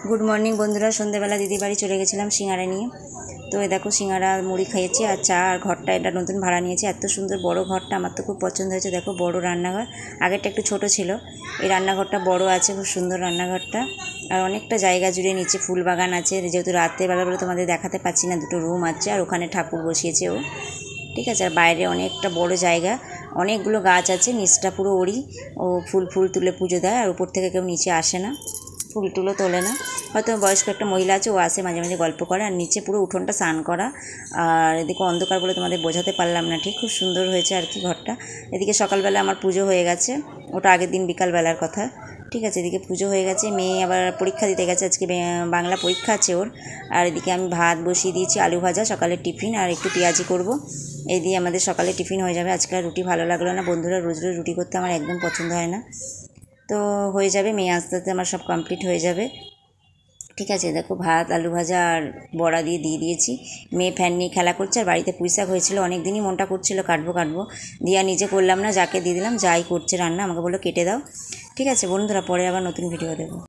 Good morning বন্ধুরা। সন্ধ্যেবেলা দিদি বাড়ি চলে গেছিলাম সিঙ্গারা নিয়ে। তো এই দেখো সিঙ্গারা মুড়ি খাইয়েছি আর চা। আর ঘরটা এটা নতুন ভাড়া নিয়েছি, এত সুন্দর বড় ঘরটা, আমার তো খুব পছন্দ হয়েছে। দেখো বড় রান্নাঘর, আগেরটা একটু ছোট ছিল, এই রান্নাঘরটা বড় আছে, খুব সুন্দর রান্নাঘরটা। আর অনেকটা জায়গা জুড়ে নিচে ফুল বাগান আছে, যেহেতু রাত্রেবেলা বলে তোমাদের দেখাতে পাচ্ছি না। দুটো রুম আছে আর ওখানে ঠাকুর বসিয়েছে ও, ঠিক আছে। আর বাইরে অনেকটা বড় জায়গা, অনেকগুলো গাছ আছে, নিচটা পুরো ওরই। ও ফুল ফুল তুলে পুজো দেয়, আর উপর থেকে কেউ নিচে আসে না, ফুল টুলো তোলে না। হয়তো বয়স্ক একটা মহিলা আছে, ও আসে মাঝে মাঝে গল্প করে। আর নিচে পুরো উঠোনটা স্নান করা। আর এদিকে অন্ধকার বলে তোমাদের বোঝাতে পারলাম না ঠিক, খুব সুন্দর হয়েছে আর কি ঘরটা। এদিকে সকালবেলা আমার পুজো হয়ে গেছে, ওটা আগের দিন বিকালবেলার কথা, ঠিক আছে। এদিকে পুজো হয়ে গেছে, মেয়ে আবার পরীক্ষা দিতে গেছে, আজকে বাংলা পরীক্ষা আছে ওর। আর এদিকে আমি ভাত বসিয়ে দিয়েছি, আলু ভাজা, সকালের টিফিন, আর একটু পেঁয়াজি করব। এই দিয়ে আমাদের সকালে টিফিন হয়ে যাবে। আজকে আর রুটি ভালো লাগলো না বন্ধুরা, রোজ রোজ রুটি করতে আমার একদম পছন্দ হয় না। তো হয়ে যাবে, মেয়ে আস্তে আস্তে আমার সব কমপ্লিট হয়ে যাবে, ঠিক আছে। দেখো ভাত আলু ভাজা আর বড়া দিয়ে দিয়েছি। মেয়ে ফ্যান নিয়ে খেলা করছে। আর বাড়িতে পুঁইশাক হয়েছিল, অনেক দিনই মনটা করছিল কাটবো দিয়ে আর নিজে করলাম না, যাকে দিয়ে দিলাম, যাই করছে রান্না আমাকে বললো কেটে দাও, ঠিক আছে বন্ধুরা। পরে আবার নতুন ভিডিও দেবো।